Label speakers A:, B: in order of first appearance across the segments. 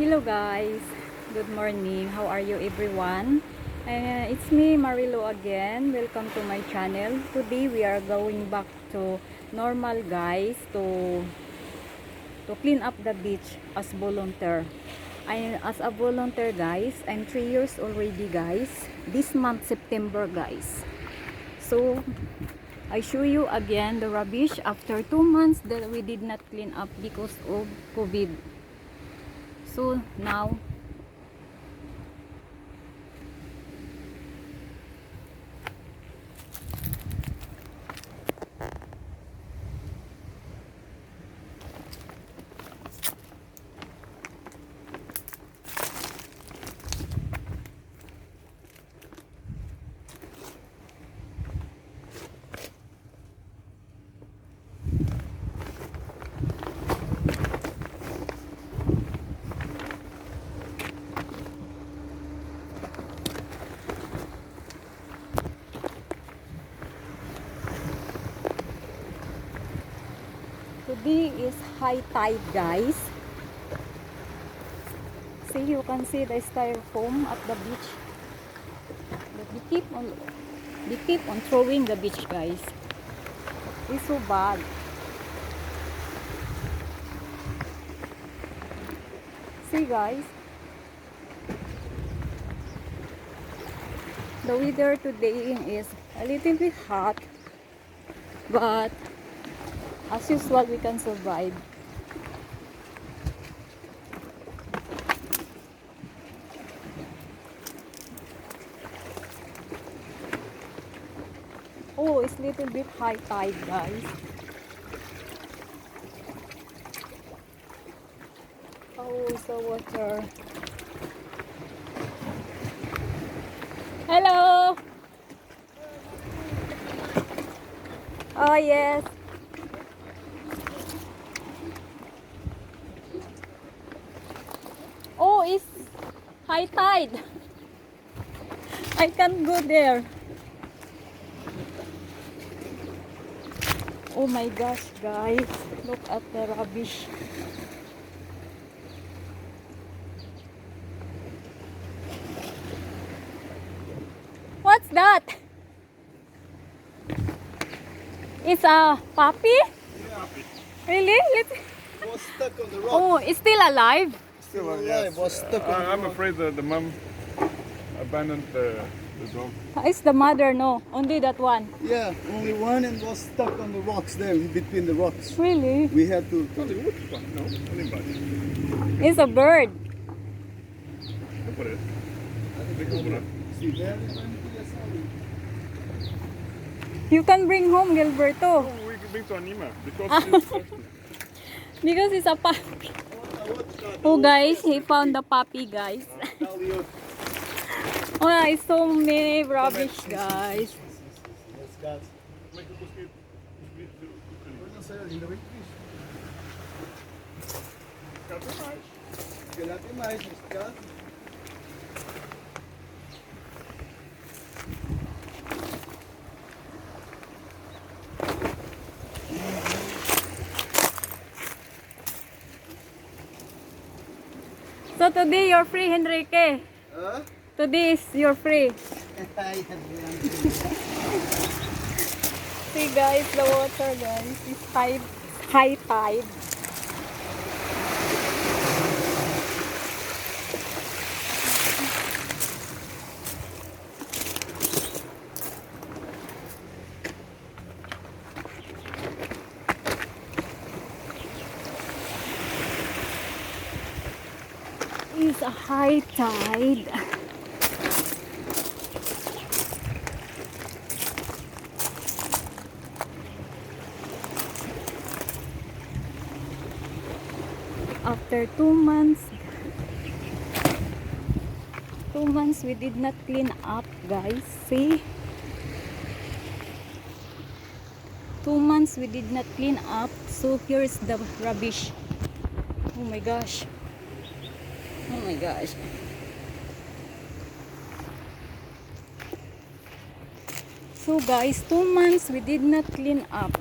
A: Hello guys, good morning. How are you everyone? It's me Marilo again. Welcome to my channel. Today we are going back to normal guys to clean up the beach as volunteer. As a volunteer guys, I'm 3 years already guys. This month September guys. So I show you again the rubbish after 2 months that we did not clean up because of COVID. So now today is high tide guys. See, you can see the styrofoam at the beach. But they keep on throwing the beach guys. It's so bad. See guys, the weather today is a little bit hot, but as usual we can survive. Oh, it's little bit high tide guys. Oh, it's the water. Hello. Oh yes. Oh, it's high tide. I can't go there. Oh my gosh, guys. Look at the rubbish. What's that? It's a puppy?
B: Yeah.
A: Really?
B: Was stuck on the rock.
A: Oh, it's still alive?
B: Still alive. Was stuck on the
C: I'm
B: rock.
C: afraid that the mom abandoned the dog.
A: It's the mother, no. Only that one.
B: Yeah, only one and was stuck on the rocks there, in between the rocks.
A: Really?
B: We had to.
C: Only which one? No, only body.
A: It's a bird.
C: Look at it.
B: See there?
A: You can bring home Gilberto.
C: Oh, we can bring to Anima because she's thirsty.
A: Because it's a puppy. Oh guys, he found the puppy guys. Oh, it's so many rubbish guys. So today you're free, Henrique.
B: Huh?
A: Today is you're free. See guys, the water guys is high tide. It's a high tide. After 2 months, we did not clean up guys. See, 2 months we did not clean up. So here's the rubbish. Oh my gosh. Oh my gosh. So guys, 2 months we did not clean up.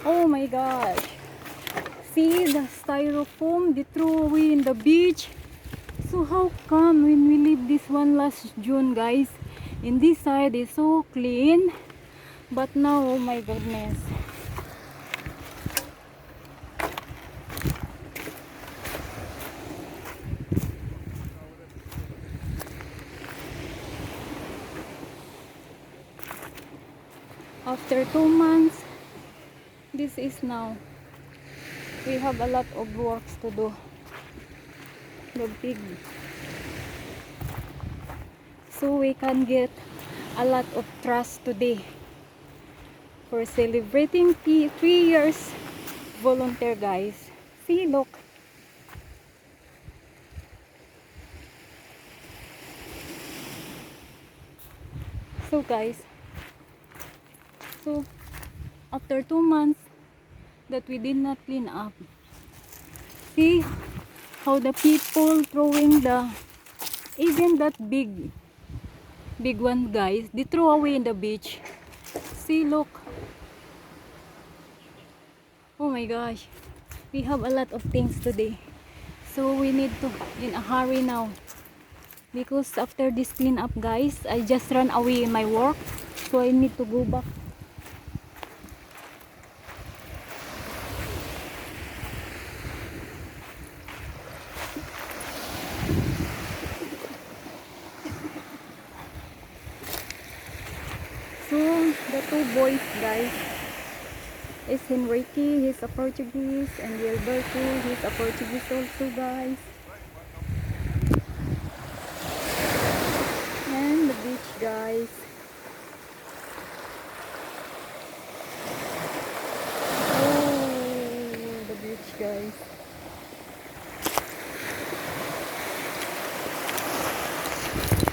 A: Oh my gosh. See the styrofoam they threw away in the beach. So how come when we leave this one last June, guys, in this side is so clean, but now, oh my goodness. After 2 months, this is now. We have a lot of works to do. The big. So we can get a lot of trust today for celebrating 3 years volunteer, guys. See, look. So guys, so after 2 months that we did not clean up, see how the people throwing the, even that big one, guys, they throw away in the beach. See, look. Oh my gosh, we have a lot of things today, so we need to in a hurry now, because after this clean up, guys, I just ran away in my work, so I need to go back. So the two boys, guys, is Henrique, he's a Portuguese, and Gilberto, he's a Portuguese also, guys. And the beach, guys. Oh, the beach, guys.